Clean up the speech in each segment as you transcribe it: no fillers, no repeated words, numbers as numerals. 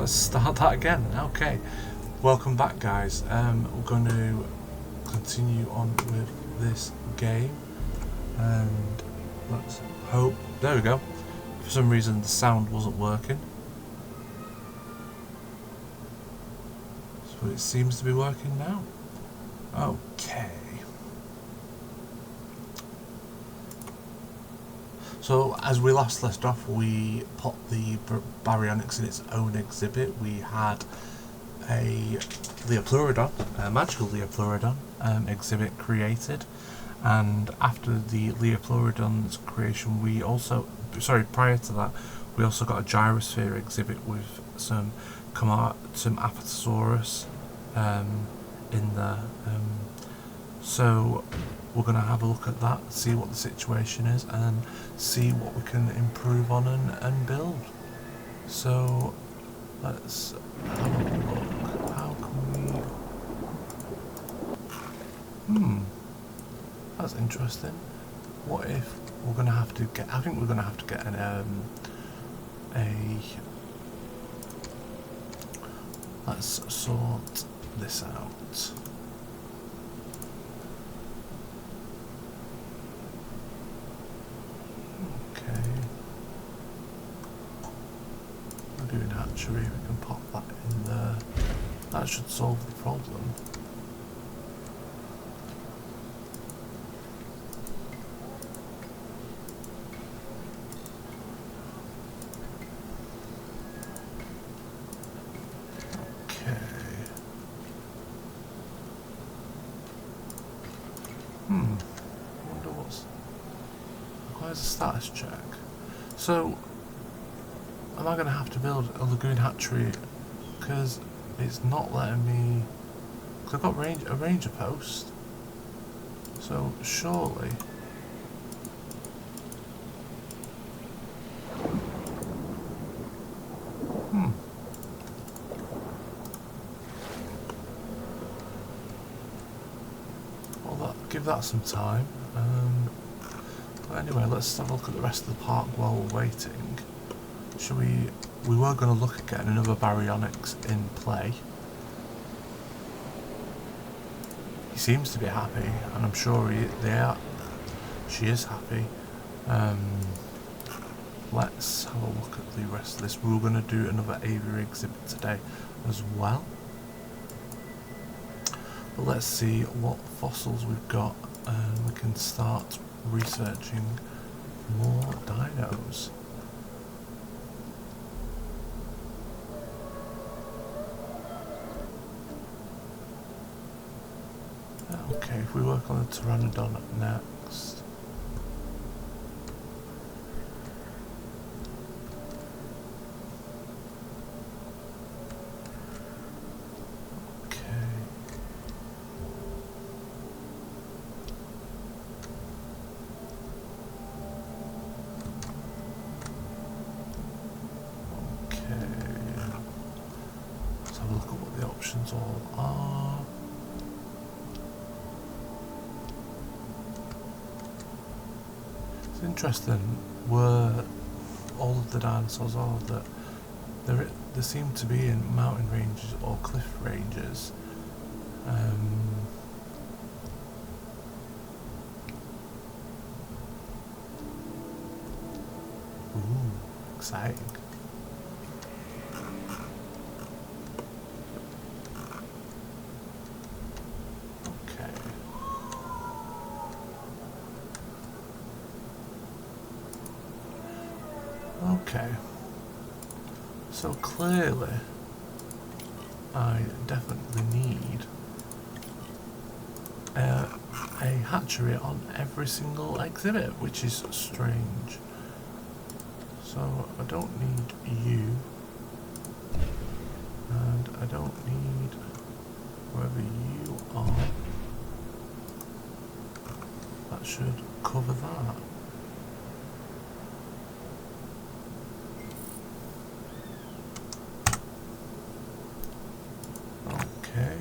Let's start that again. Okay, welcome back, guys. We're going to continue on with this game, and let's hope. There we go. For some reason, the sound wasn't working, but it seems to be working now. Okay. So, as we last left off, we put the baryonyx in its own exhibit. We had a Leopleurodon, a magical Leopleurodon exhibit created, and after the Leopleurodon's creation, we also, prior to that, we also got a gyrosphere exhibit with some Apatosaurus in there. So we're going to have a look at that, see what the situation is, and see what we can improve on and build. So let's have a look. How can we... That's interesting. What if we're going to have to get... I think we're going to have to get let's sort this out. Doing hatchery, we can pop that in there. That should solve the problem. Okay. Wonder what's... requires a status check. So am I going to have to build a lagoon hatchery because it's not letting me, because I've got a ranger post, so surely well, give that some time. But anyway, let's have a look at the rest of the park while we're waiting. Should we were going to look at getting another baryonyx in play. He seems to be happy, and I'm sure she is happy. Let's have a look at the rest of this. We were going to do another aviary exhibit today as well. But let's see what fossils we've got, and we can start researching more dinos. Okay, if we work on the Pteranodon next. Okay. Okay. Let's have a look at what the options all are. Interesting where all of the dinosaurs are, that they seem to be in mountain ranges or cliff ranges. Ooh, exciting. Okay, so clearly I definitely need a hatchery on every single exhibit, which is strange. So I don't need you, and I don't need wherever you are. That should cover that. Okay.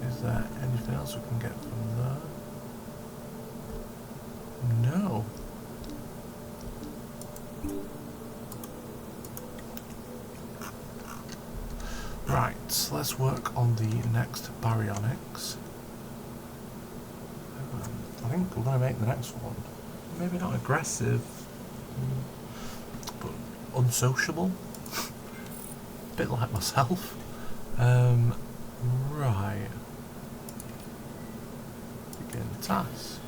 Is there anything else we can get from there? No. Right, let's work on the next baryonyx. I think we're going to make the next one maybe not aggressive, but unsociable. A bit like myself. Right. Begin task.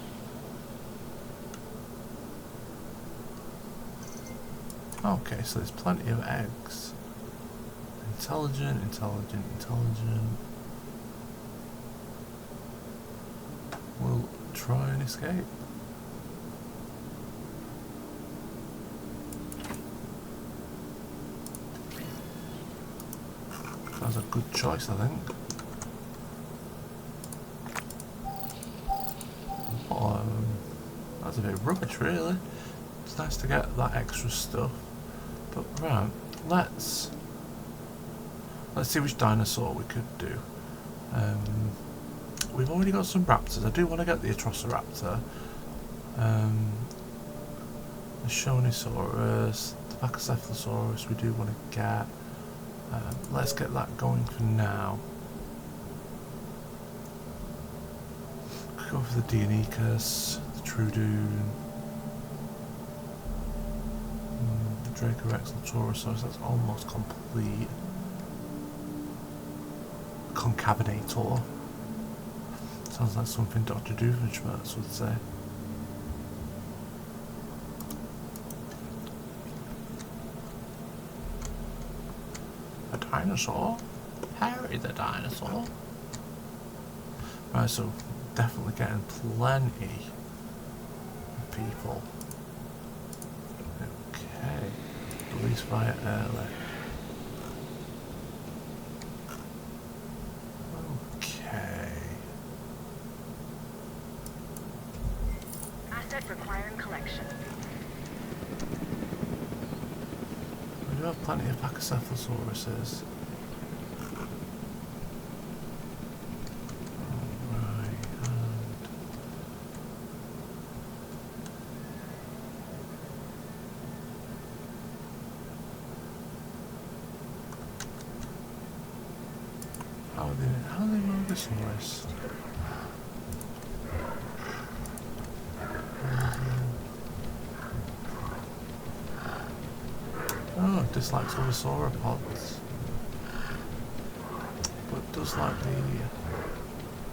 Okay, so there's plenty of eggs. Intelligent, intelligent, intelligent. We'll try and escape. That's a good choice, I think. That's a bit rubbish, really. It's nice to get that extra stuff. But right, let's see which dinosaur we could do. We've already got some raptors. I do want to get the Atrociraptor, the Shonisaurus, the Pachycephalosaurus. We do want to get. Let's get that going for now. Could go for the Deinonychus, the Trudoon, the Dracorexaltaurosaurus. That's almost complete. Concavenator. Sounds like something Dr. Doofenshmirtz would say. A dinosaur? Harry the dinosaur? Right, so definitely getting plenty of people. Okay. Release via early. Requiring collection. We do have plenty of Pachycephalosauruses. Alright, how are they Monosaurus? Oh, dislikes all the sauropods, but does like the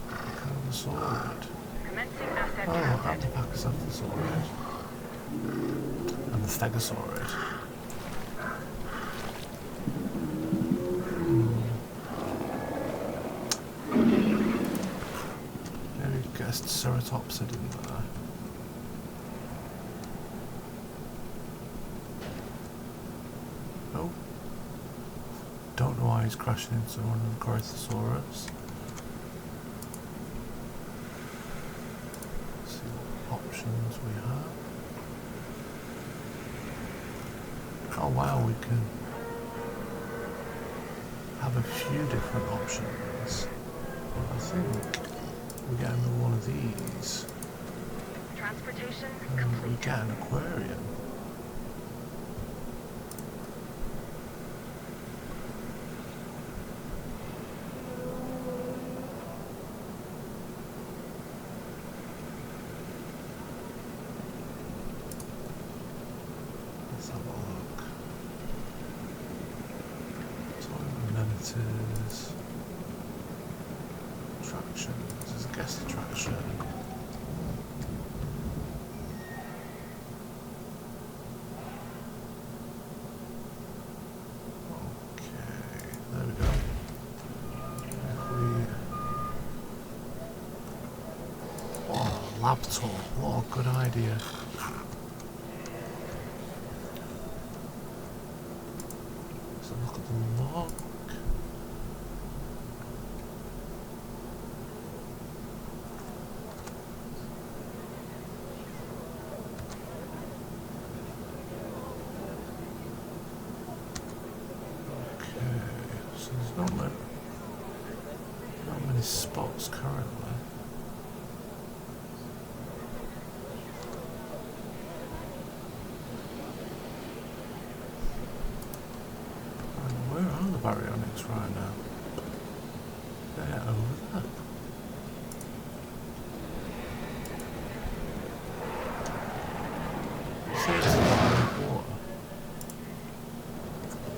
Carnosaurid. Oh, and the Pachycephalosaurid. And the Stegosaurid. Maybe get a Ceratopsid in there. Oh. Don't know why he's crashing into one of the Corythosaurus. Let's see what options we have. Oh wow, we can have a few different options. I think we get another one of these. Transportation And complete. we get an aquarium. Let's have a look. Toy amenities. Attractions. There's a guest attraction. Okay, there we go. Oh, lab tour. What a good idea. So look at the log. Okay, so there's not many spots currently. Where are the baryonyx right now? seriously got water?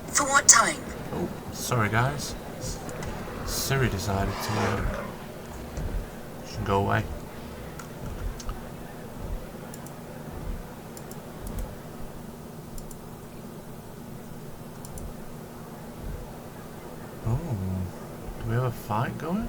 For what time? Oh, sorry guys. Siri decided to she can go away. Oh, do we have a fight going?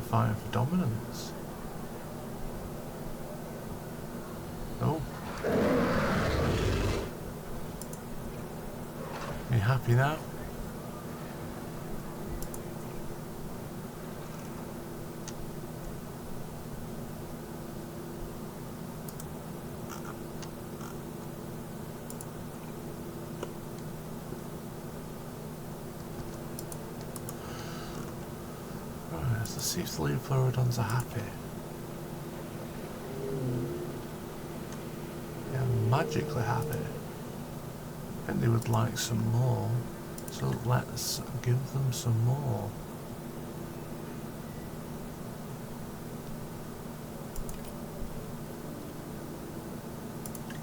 Fighting for dominance. Oh. Are you happy now? Let's see if the Leopolodons are happy. Yeah, magically happy. I think they would like some more, so let's give them some more.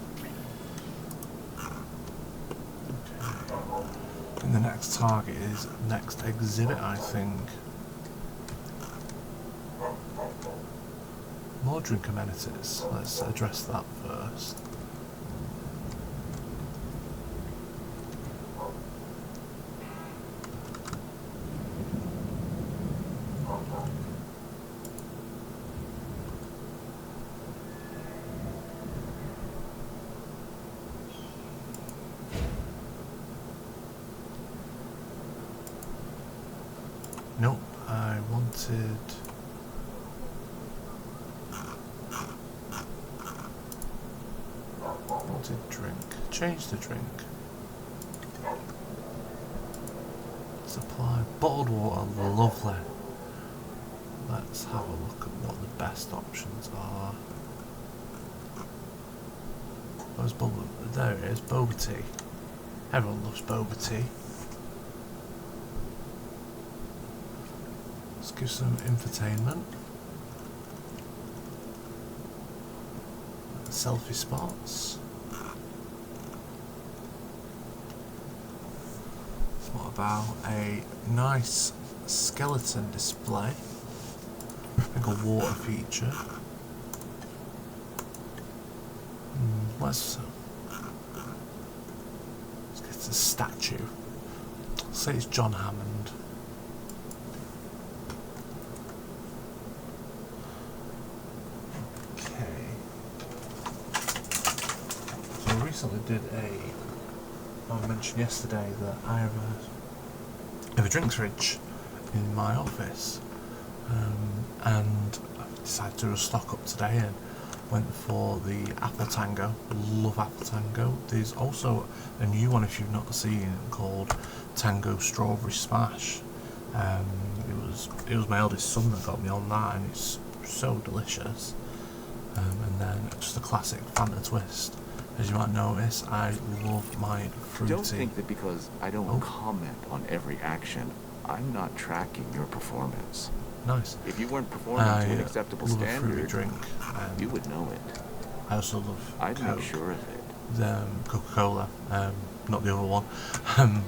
Okay. And the next target is next exhibit, I think. More drink amenities. Let's address that first. Nope, I wanted drink. Change the drink. Supply bottled water, lovely. Let's have a look at what the best options are. Where's boba? There it is, boba tea. Everyone loves boba tea. Let's give some infotainment. Selfie spots. What about a nice skeleton display? Like a water feature. Let's get a statue. Let's say it's John Hammond. Okay. So I recently did I mentioned yesterday that I have a drinks fridge in my office, and I decided to stock up today and went for the apple tango. Love apple tango. There's also a new one, if you've not seen it, called Tango Strawberry Smash. It was my eldest son that got me on that, and it's so delicious. And then just a classic Fanta Twist. As you might notice, I love my fruity. Don't think that because I don't comment on every action, I'm not tracking your performance. Nice. If you weren't performing to an acceptable love standard, a fruity drink. you would know it. I also love I'd Coke. make sure of it. The Coca-Cola, not the other one. And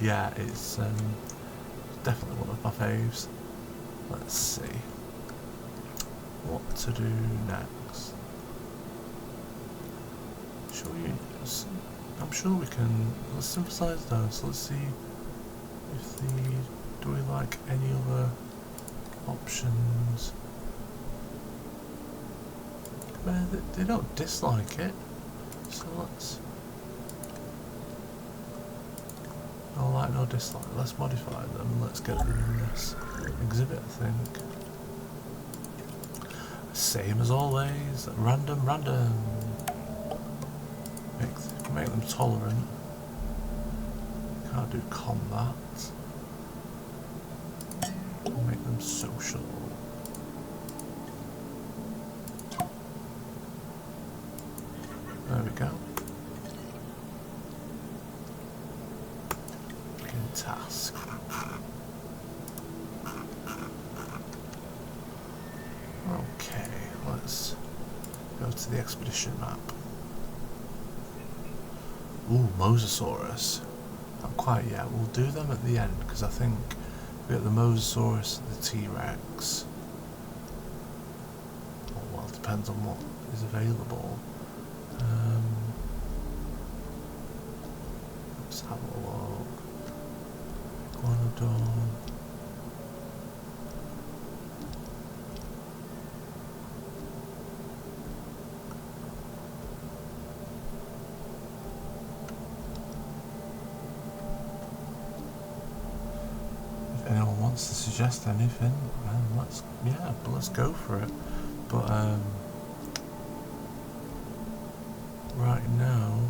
yeah, it's definitely one of my faves. Let's see what to do next. I'm sure we can. Let's synthesize those. Let's see if do we like any other options? Well, they don't dislike it, so let's. No like, no dislike. Let's modify them. Let's get them in this exhibit, I think. Same as always. Random. Make them tolerant. Can't do combat. Make to the expedition map. Ooh, Mosasaurus. Not quite yet. We'll do them at the end because I think we got the Mosasaurus, the T-Rex. Oh, well, it depends on what is available. Let's have a look. Iguanodon. If anyone wants to suggest anything, let's go for it. But right now,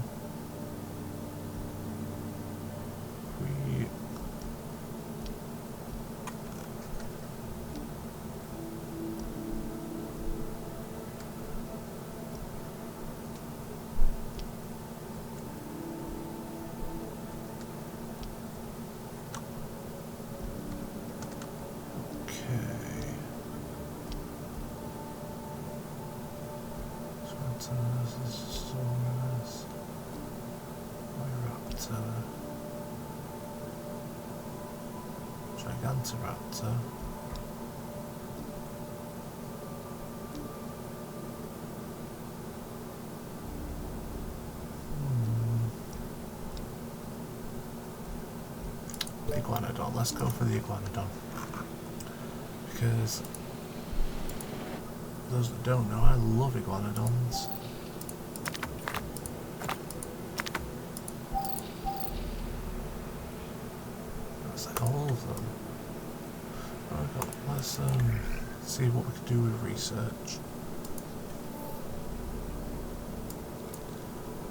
Raptor. Iguanodon. Let's go for the Iguanodon. Because those that don't know, I love Iguanodons. That's like all of them. Let's see what we can do with research.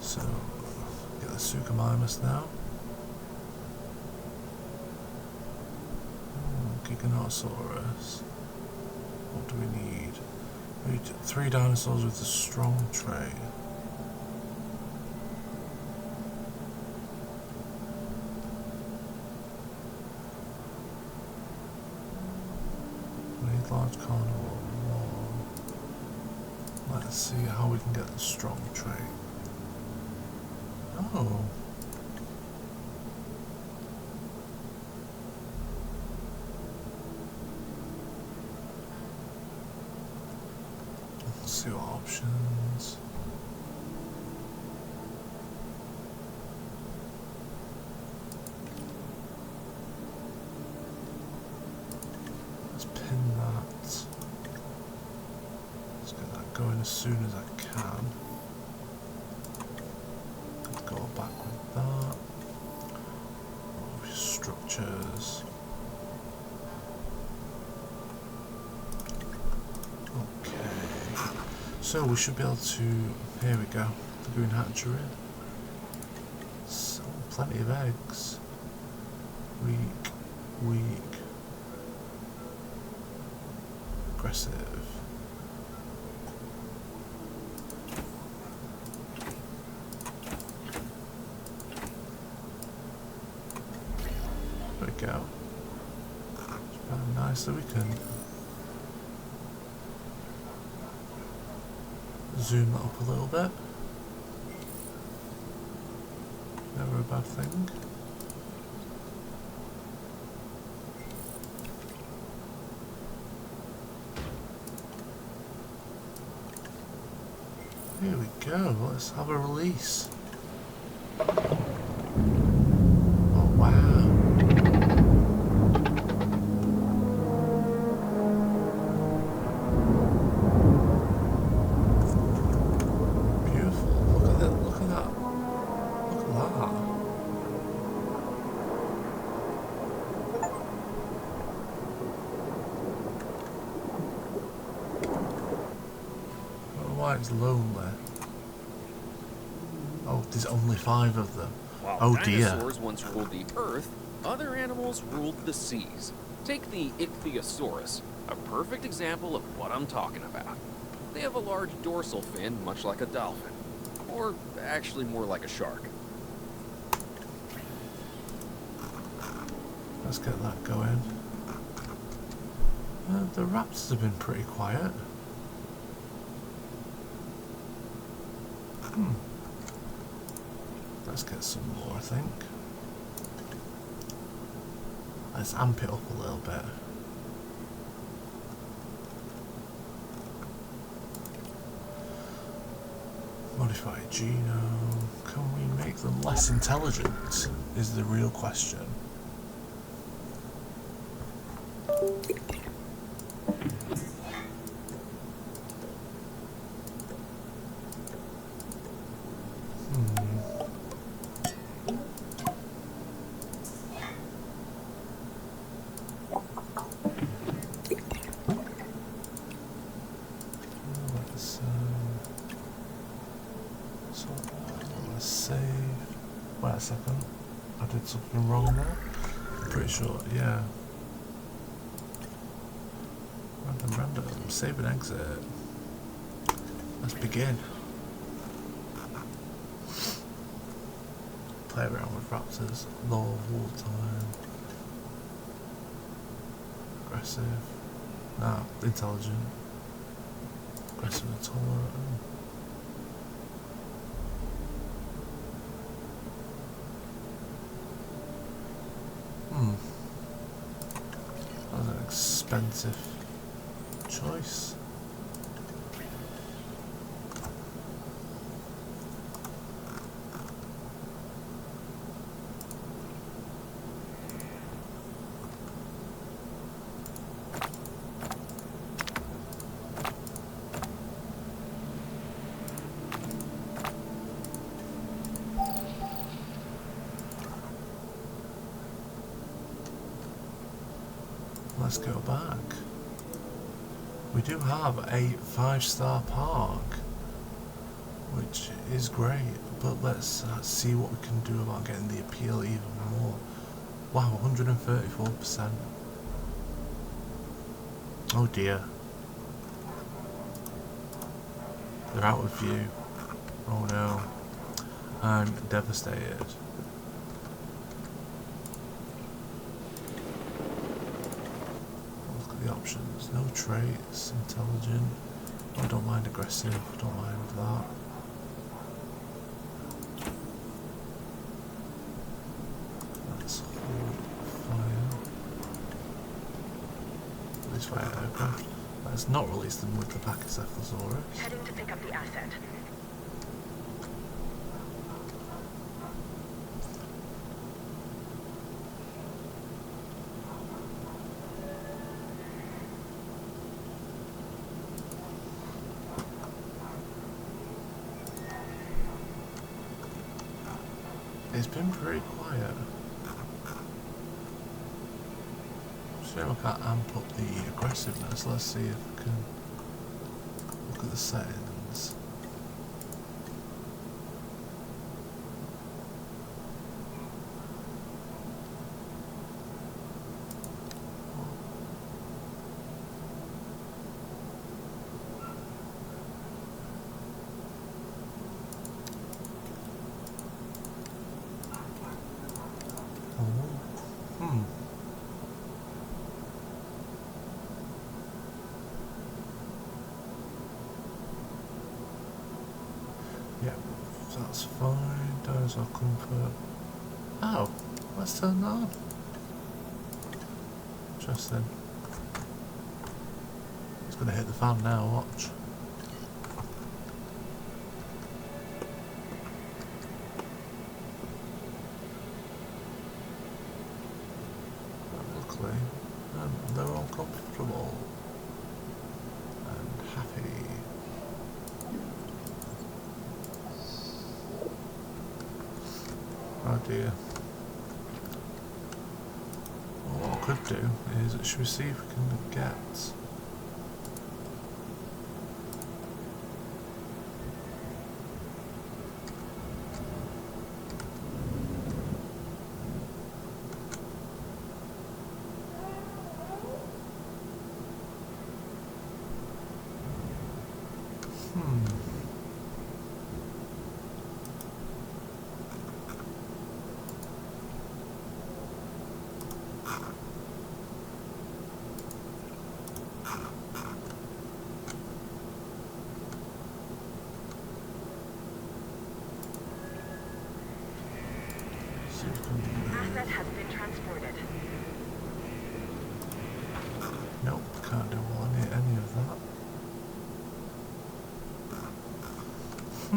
So, get the Suchomimus now. Giganotosaurus. What do we need? We need 3 dinosaurs with a strong trait. Large carnivore. Let's see how we can get the strong trait. Oh. Let's see what options. Going as soon as I can. Go back with that. Structures. Okay. So we should be able to. Here we go. The green hatchery. So plenty of eggs. Weak. Aggressive. Go. It's very nice that we can zoom that up a little bit. Never a bad thing. Here we go. Let's have a release. Oh wow. It's lonely. Oh, there's only 5 of them. While oh dear. Dinosaurs once ruled the earth, other animals ruled the seas. Take the Ichthyosaurus, a perfect example of what I'm talking about. They have a large dorsal fin, much like a dolphin. Or actually more like a shark. Let's get that going. The raptors have been pretty quiet. let's get some more, I think. Let's amp it up a little bit. Modify genome. Can we make them less intelligent? Is the real question. Something wrong there? I'm pretty sure, yeah. Random. Save and exit. Let's begin. Play around with raptors. Low wall time. Aggressive. Nah, intelligent. Aggressive and tolerant. That was an expensive choice. Let's go back. We do have a 5-star park, which is great, but let's see what we can do about getting the appeal even more. Wow, 134%. Oh dear. They're out of view. Oh no. I'm devastated. Options, no traits, intelligent. I don't mind aggressive, don't mind that. Let's hold fire. Release fire aircraft. Let's not release them with the Pachycephalosaurus. Heading to pick up the asset. It's been pretty quiet. Shame I can't amp up the aggressiveness. Let's see if I can look at the settings. Yeah, that's fine. Those are comfort. Oh, let's turn that on. Interesting. It's gonna hit the fan now, watch. Luckily, they're all comfortable and happy. Oh dear. Well, what I could do is, should we see if we can get...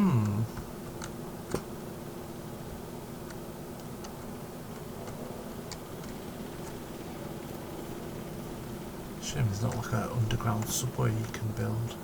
Shame there's not like an underground subway you can build.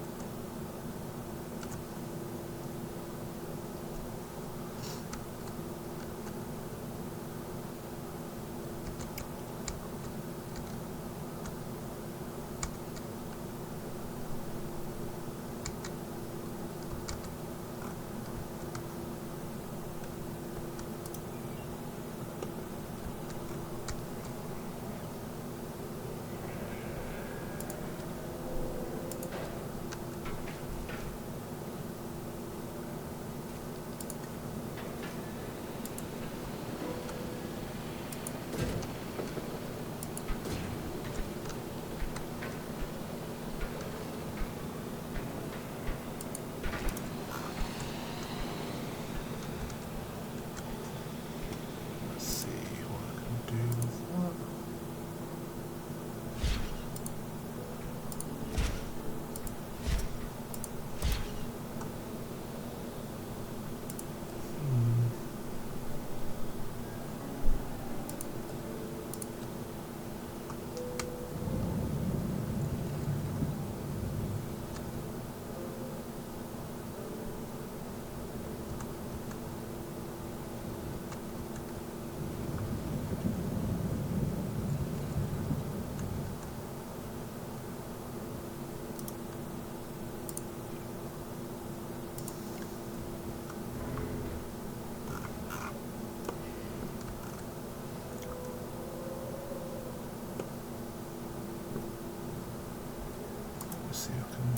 See if I can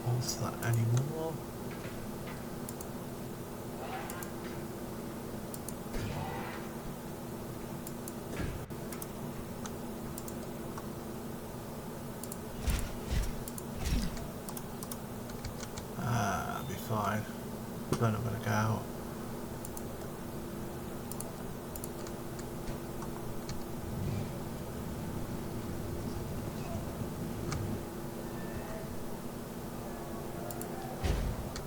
alter that anymore. That'll be fine. They're not going to go out.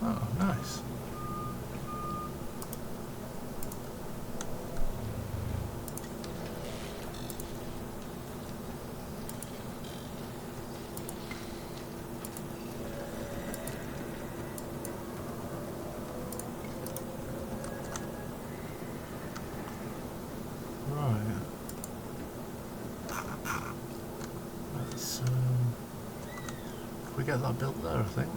Oh, nice. Right. Let's we get that built there, I think.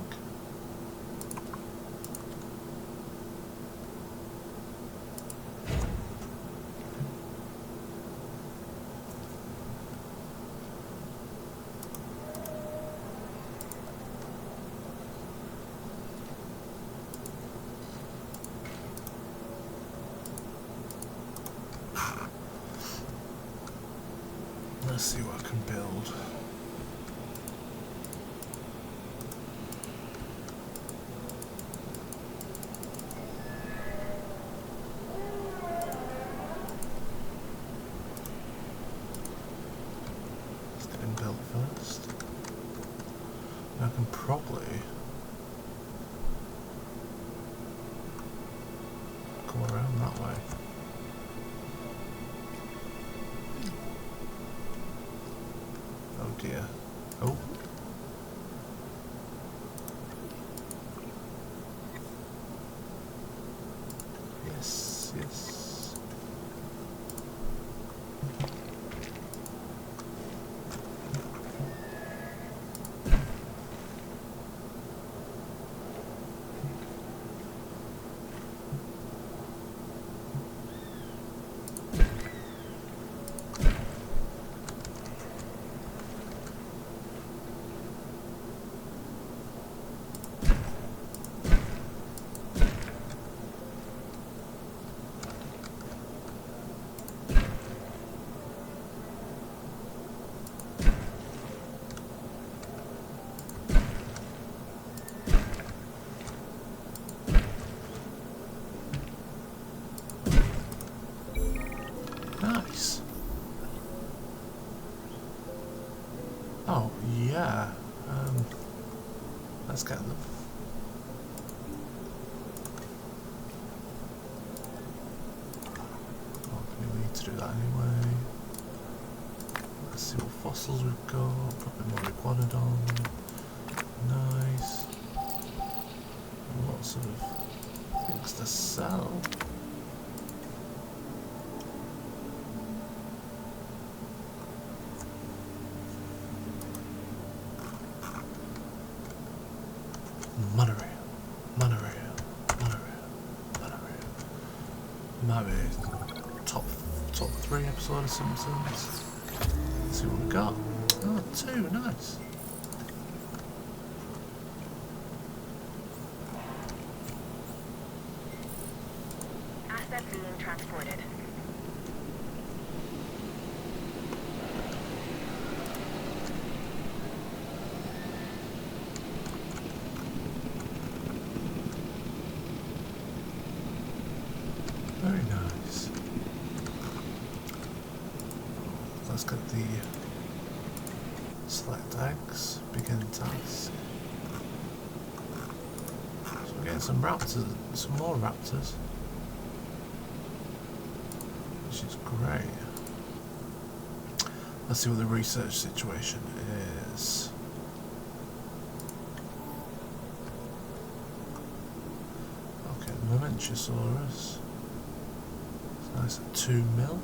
Let's see what I can build. Let's get him built first. I can probably go around that way. Oh dear. Oh. Yes, yes. Nice. Oh, yeah. Let's get them. to do that anyway. Let's see what fossils we've got. Probably more iguanodon. Nice. Lots of things to sell. Monorail, monorail, monorail, monorail. Might be top 3 episode of Simpsons. Let's see what we got. Oh, 2, nice. Asset being transported. Very nice. Let's get the select eggs, begin task. So we're getting some raptors, some more raptors, which is great. Let's see what the research situation is. Okay, the Momentosaurus. Nice at 2 mil.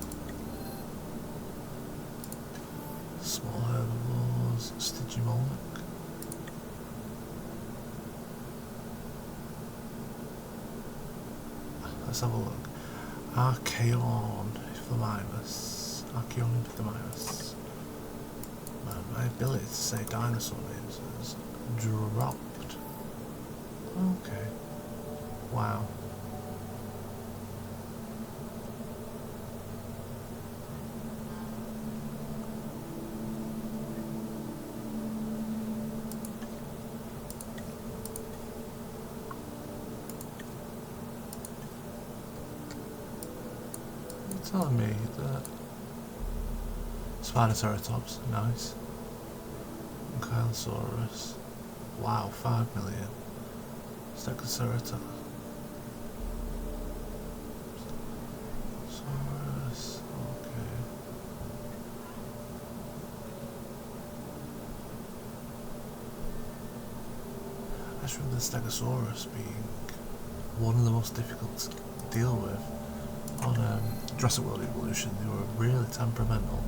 Small herbivores, Stygimoloch. Let's have a look. Archaeophthalmimus. Archaeophthalmimus. Man, my ability to say dinosaur names is dropped. Okay. Wow. Telling me that Spinoceratops, nice. Ankylosaurus, wow, 5 million. Stegoceratops, Saurus, okay. I just remember the Stegosaurus being one of the most difficult to deal with. On Jurassic World Evolution, they were really temperamental.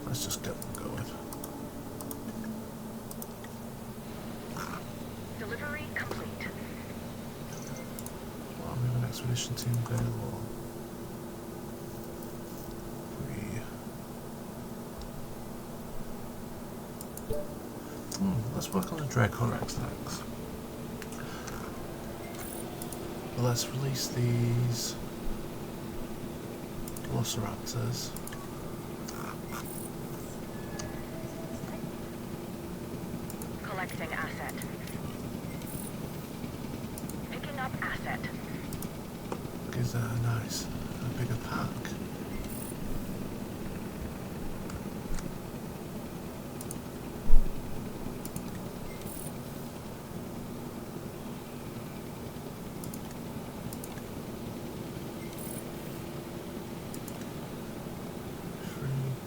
Let's just get them going. Delivery complete. Well, we have an expedition team available. Let's work on the Dracorex next. But let's release these Velociraptors. Collecting asset. Picking up asset. Gives that a nice, a bigger pack.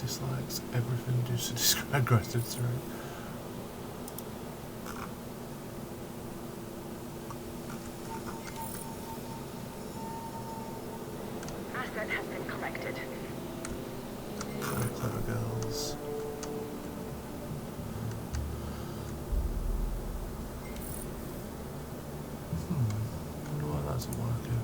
Dislikes everything due to describe aggressive threat. Asset has been collected. Very clever girls. I wonder why that's not working.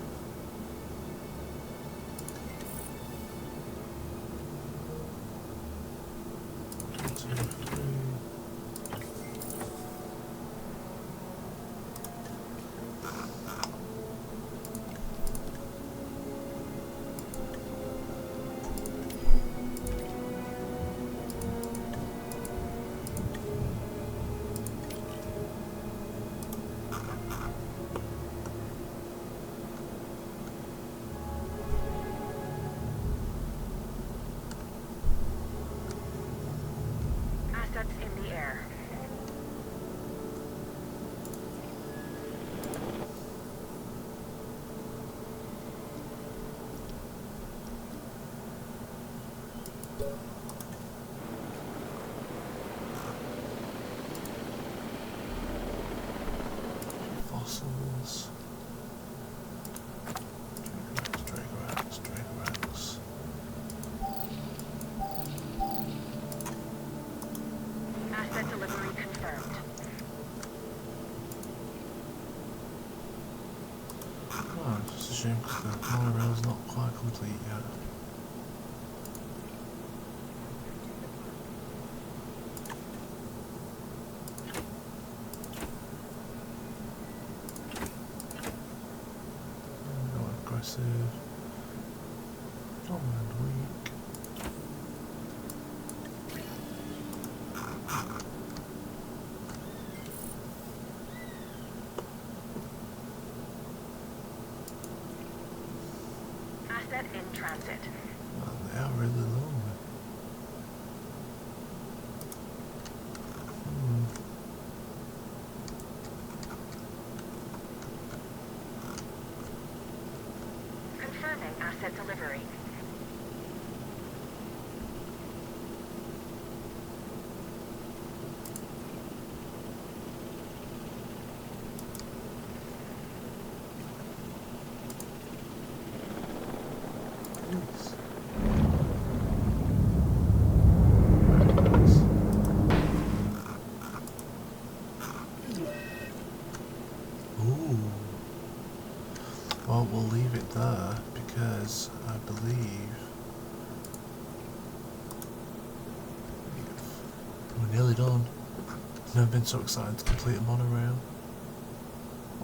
Fossils. Dragorex. Asset delivery confirmed. Oh, just a shame because the monorail's not quite complete yet. No aggressive. Don't mind weak. Asset in transit. Well, they are really long. Confirming asset delivery. Yes. Ooh. Well, we'll leave it there because I believe we're nearly done. Never been so excited to complete a monorail.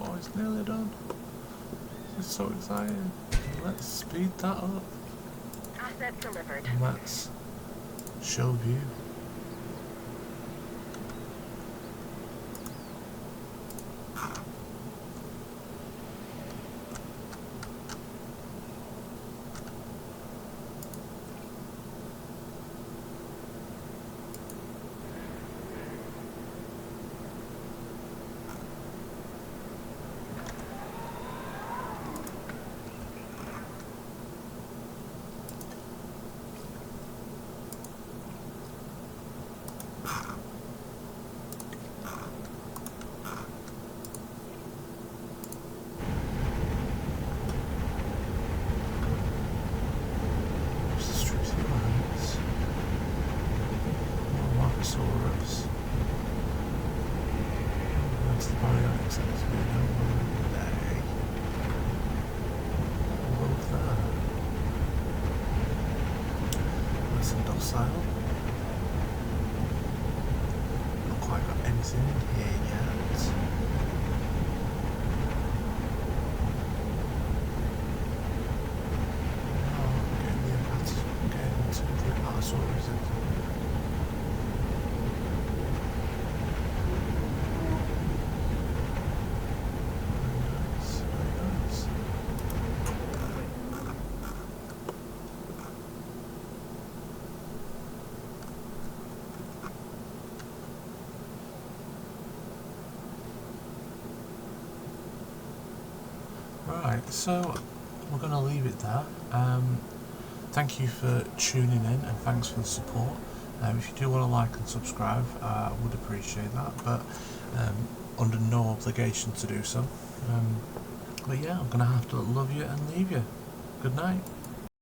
Oh, it's nearly done. It's so exciting. Let's speed that up. Asset delivered. And let's show view. Saurus. That's the bionics seems to be no more day. Love that. Nice and docile. Not quite got anything in here yet. Oh, getting to the Apatosaurus. Right, so we're going to leave it there. Thank you for tuning in and thanks for the support. If you do want to like and subscribe, I would appreciate that, but under no obligation to do so. But yeah, I'm going to have to love you and leave you. Good night.